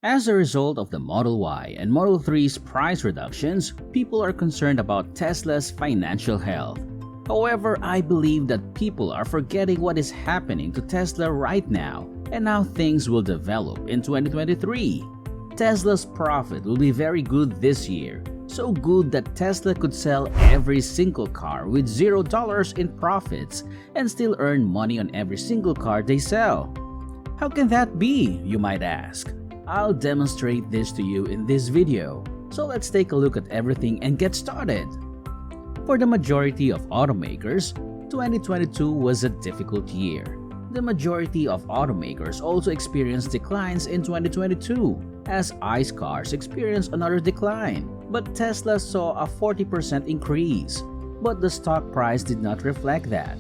As a result of the Model Y and Model 3's price reductions, people are concerned about Tesla's financial health. However, I believe that people are forgetting what is happening to Tesla right now and how things will develop in 2023. Tesla's profit will be very good this year, so good that Tesla could sell every single car with $0 in profits and still earn money on every single car they sell. How can that be, you might ask? I'll demonstrate this to you in this video, so let's take a look at everything and get started. For the majority of automakers, 2022 was a difficult year. The majority of automakers also experienced declines in 2022, as ICE cars experienced another decline. But Tesla saw a 40% increase, but the stock price did not reflect that.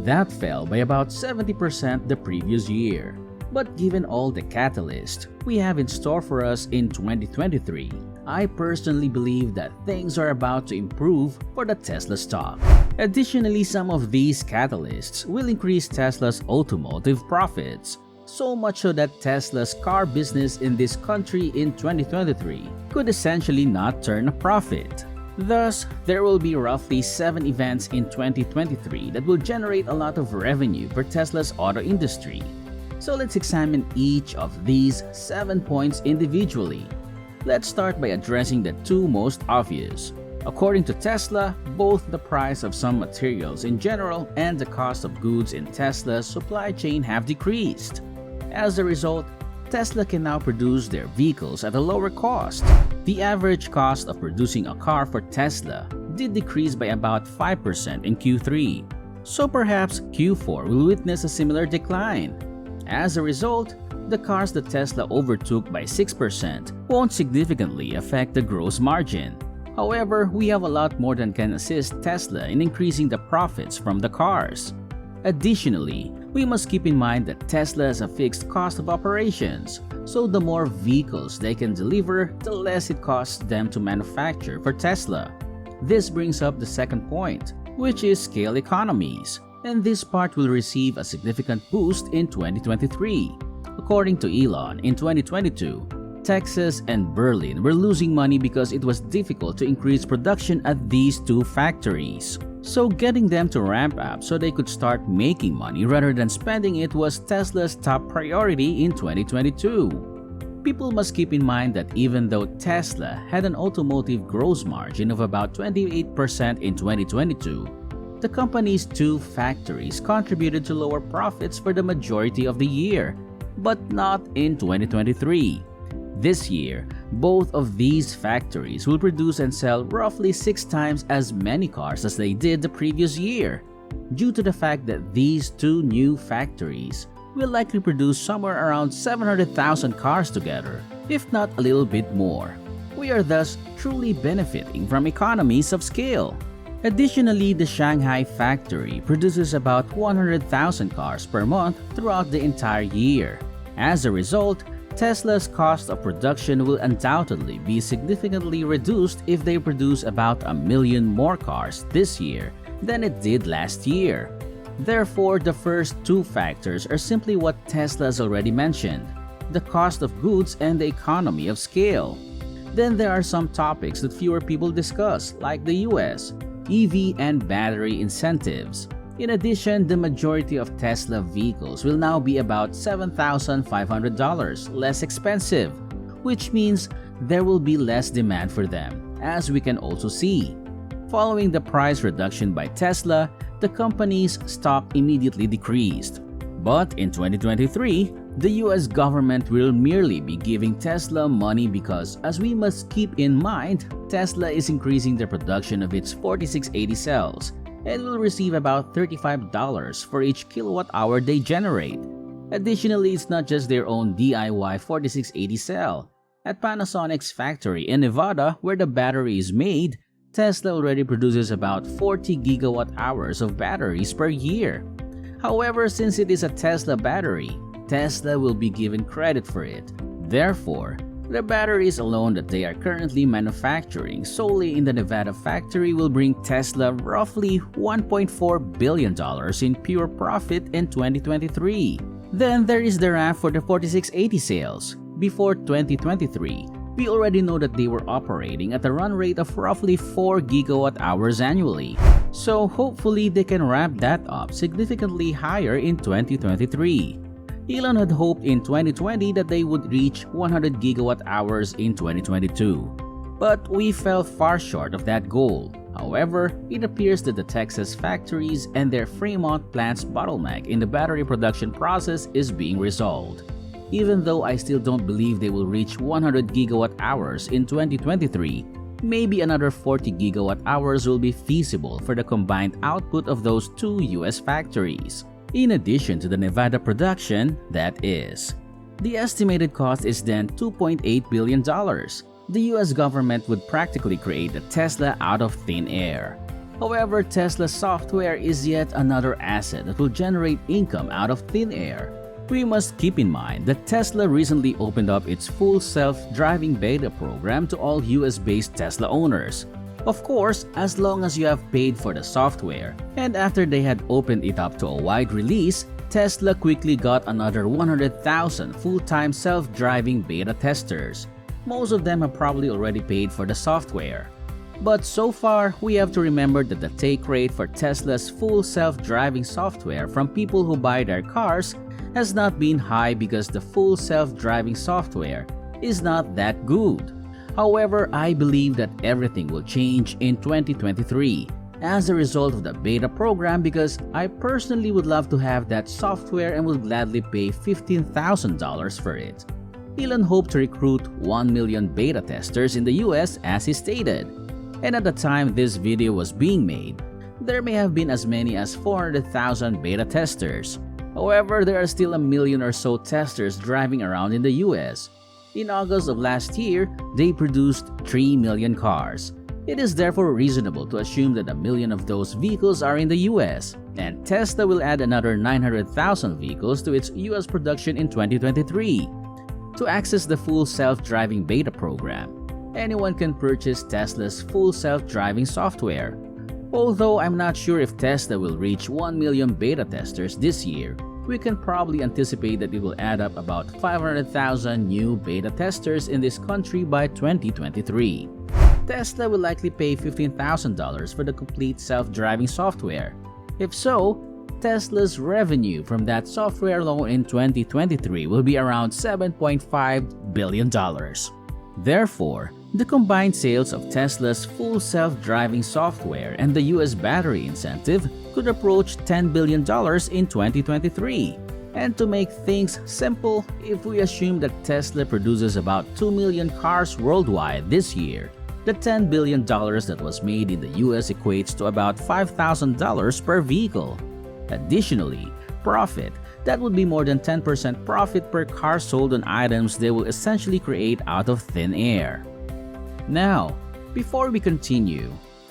That fell by about 70% the previous year. But given all the catalysts we have in store for us in 2023, I personally believe that things are about to improve for the Tesla stock. Additionally, some of these catalysts will increase Tesla's automotive profits, so much so that Tesla's car business in this country in 2023 could essentially not turn a profit. Thus, there will be roughly 7 events in 2023 that will generate a lot of revenue for Tesla's auto industry. So let's examine each of these 7 points individually. Let's start by addressing the two most obvious. According to Tesla, both the price of some materials in general and the cost of goods in Tesla's supply chain have decreased. As a result, Tesla can now produce their vehicles at a lower cost. The average cost of producing a car for Tesla did decrease by about 5% in Q3, so perhaps Q4 will witness a similar decline. As a result, the cars that Tesla overtook by 6% won't significantly affect the gross margin. However, we have a lot more that can assist Tesla in increasing the profits from the cars. Additionally, we must keep in mind that Tesla has a fixed cost of operations, so the more vehicles they can deliver, the less it costs them to manufacture for Tesla. This brings up the second point, which is scale economies, and this part will receive a significant boost in 2023. According to Elon, in 2022, Texas and Berlin were losing money because it was difficult to increase production at these two factories. So getting them to ramp up so they could start making money rather than spending it was Tesla's top priority in 2022. People must keep in mind that even though Tesla had an automotive gross margin of about 28% in 2022, the company's two factories contributed to lower profits for the majority of the year, but not in 2023. This year, both of these factories will produce and sell roughly 6 times as many cars as they did the previous year, due to the fact that these two new factories will likely produce somewhere around 700,000 cars together, if not a little bit more. We are thus truly benefiting from economies of scale. Additionally, the Shanghai factory produces about 100,000 cars per month throughout the entire year. As a result, Tesla's cost of production will undoubtedly be significantly reduced if they produce about 1 million more cars this year than it did last year. Therefore, the first two factors are simply what Tesla has already mentioned: the cost of goods and the economy of scale. Then there are some topics that fewer people discuss, like the US, EV and battery incentives. In addition, the majority of Tesla vehicles will now be about $7,500 less expensive, which means there will be less demand for them, as we can also see. Following the price reduction by Tesla, the company's stock immediately decreased. But in 2023, the US government will merely be giving Tesla money because, as we must keep in mind, Tesla is increasing the production of its 4680 cells and will receive about $35 for each kilowatt hour they generate. Additionally, it's not just their own DIY 4680 cell. At Panasonic's factory in Nevada, where the battery is made, Tesla already produces about 40 gigawatt hours of batteries per year. However, since it is a Tesla battery, Tesla will be given credit for it. Therefore, the batteries alone that they are currently manufacturing solely in the Nevada factory will bring Tesla roughly $1.4 billion in pure profit in 2023. Then there is the ramp for the 4680 sales. Before 2023, we already know that they were operating at a run rate of roughly 4 gigawatt hours annually. So hopefully they can ramp that up significantly higher in 2023. Elon had hoped in 2020 that they would reach 100 gigawatt hours in 2022. But we fell far short of that goal. However, it appears that the Texas factories and their Fremont plant's bottleneck in the battery production process is being resolved. Even though I still don't believe they will reach 100 gigawatt hours in 2023, maybe another 40 gigawatt hours will be feasible for the combined output of those two US factories. In addition to the Nevada production, that is. The estimated cost is then $2.8 billion. The US government would practically create a Tesla out of thin air. However, Tesla's software is yet another asset that will generate income out of thin air. We must keep in mind that Tesla recently opened up its full self-driving beta program to all US-based Tesla owners. Of course, as long as you have paid for the software. And after they had opened it up to a wide release, Tesla quickly got another 100,000 full-time self-driving beta testers. Most of them have probably already paid for the software. But so far, we have to remember that the take rate for Tesla's full self-driving software from people who buy their cars has not been high because the full self-driving software is not that good. However, I believe that everything will change in 2023 as a result of the beta program because I personally would love to have that software and would gladly pay $15,000 for it. Elon hoped to recruit 1 million beta testers in the US as he stated. And at the time this video was being made, there may have been as many as 400,000 beta testers. However, there are still a million or so testers driving around in the US. In August of last year, they produced 3 million cars. It is therefore reasonable to assume that a million of those vehicles are in the US, and Tesla will add another 900,000 vehicles to its US production in 2023. To access the full self-driving beta program, anyone can purchase Tesla's full self-driving software. Although I'm not sure if Tesla will reach 1 million beta testers this year, we can probably anticipate that it will add up about 500,000 new beta testers in this country by 2023. Tesla will likely pay $15,000 for the complete self-driving software. If so, Tesla's revenue from that software alone in 2023 will be around $7.5 billion. Therefore, the combined sales of Tesla's full self-driving software and the US battery incentive could approach $10 billion in 2023. And to make things simple, if we assume that Tesla produces about 2 million cars worldwide this year, the $10 billion that was made in the US equates to about $5,000 per vehicle. Additionally, profit, that would be more than 10% profit per car sold on items they will essentially create out of thin air. Now, before we continue,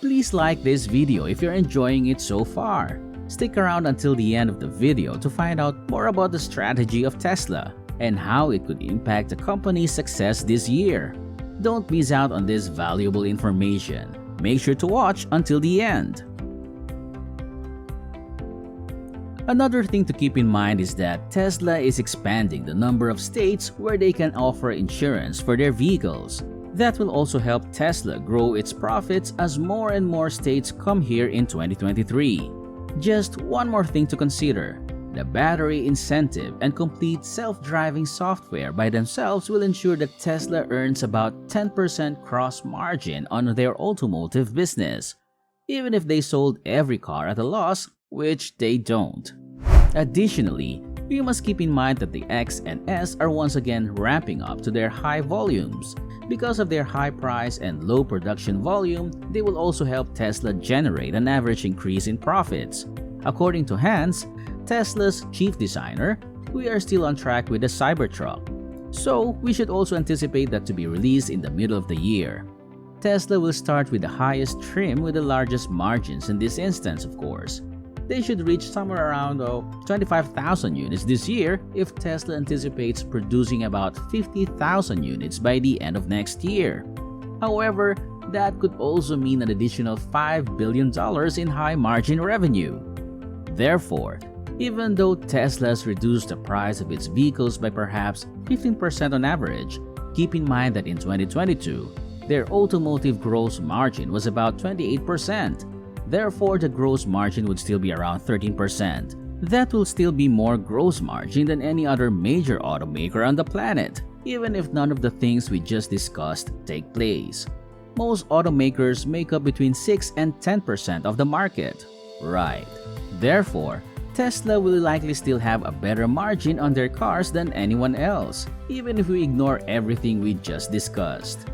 please like this video if you're enjoying it so far. Stick around until the end of the video to find out more about the strategy of Tesla and how it could impact the company's success this year. Don't miss out on this valuable information. Make sure to watch until the end. Another thing to keep in mind is that Tesla is expanding the number of states where they can offer insurance for their vehicles. That will also help Tesla grow its profits as more and more states come here in 2023. Just one more thing to consider. The battery incentive and complete self-driving software by themselves will ensure that Tesla earns about 10% cross margin on their automotive business, even if they sold every car at a loss, which they don't. Additionally, we must keep in mind that the X and S are once again ramping up to their high volumes. Because of their high price and low production volume, they will also help Tesla generate an average increase in profits. According to Hans, Tesla's chief designer, we are still on track with the Cybertruck. So, we should also anticipate that to be released in the middle of the year. Tesla will start with the highest trim with the largest margins in this instance, of course. They should reach somewhere around 25,000 units this year if Tesla anticipates producing about 50,000 units by the end of next year. However, that could also mean an additional $5 billion in high-margin revenue. Therefore, Even though Tesla's reduced the price of its vehicles by perhaps 15% on average, keep in mind that in 2022, their automotive gross margin was about 28%. Therefore, the gross margin would still be around 13%. That will still be more gross margin than any other major automaker on the planet, even if none of the things we just discussed take place. Most automakers make up between 6 and 10% of the market. Right. Therefore, Tesla will likely still have a better margin on their cars than anyone else, even if we ignore everything we just discussed.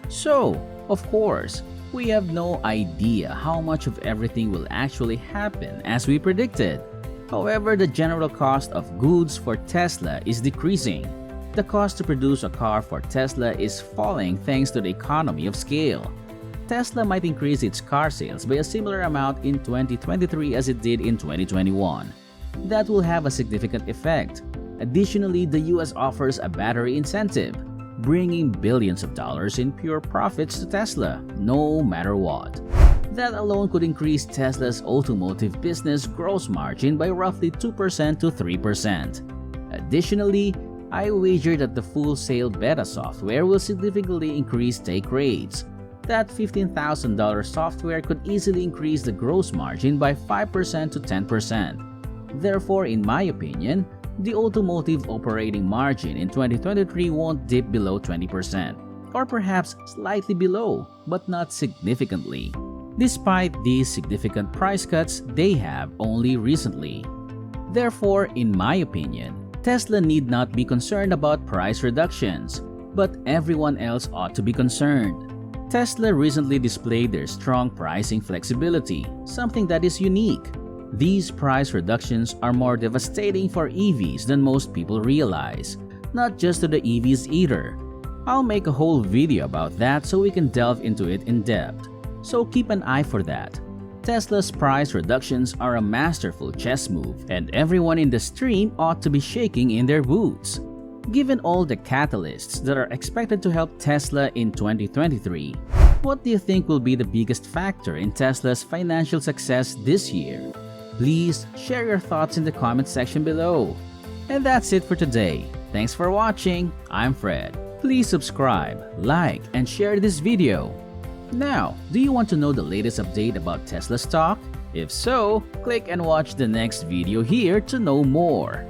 So, of course, we have no idea how much of everything will actually happen as we predicted. However, the general cost of goods for Tesla is decreasing. The cost to produce a car for Tesla is falling thanks to the economy of scale. Tesla might increase its car sales by a similar amount in 2023 as it did in 2021. That will have a significant effect. Additionally, the US offers a battery incentive, bringing billions of dollars in pure profits to Tesla, no matter what. That alone could increase Tesla's automotive business gross margin by roughly 2% to 3%. Additionally, I wager that the full sale beta software will significantly increase take rates. That $15,000 software could easily increase the gross margin by 5% to 10%. Therefore, in my opinion, the automotive operating margin in 2023 won't dip below 20%, or perhaps slightly below, but not significantly, despite these significant price cuts they have only recently. Therefore, in my opinion, Tesla need not be concerned about price reductions, but everyone else ought to be concerned. Tesla recently displayed their strong pricing flexibility, something that is unique. These price reductions are more devastating for EVs than most people realize, not just to the EVs either. I'll make a whole video about that so we can delve into it in depth, so keep an eye for that. Tesla's price reductions are a masterful chess move, and everyone in the stream ought to be shaking in their boots. Given all the catalysts that are expected to help Tesla in 2023, what do you think will be the biggest factor in Tesla's financial success this year? Please share your thoughts in the comment section below. And that's it for today. Thanks for watching. I'm Fred. Please subscribe, like, and share this video. Now, do you want to know the latest update about Tesla stock? If so, click and watch the next video here to know more.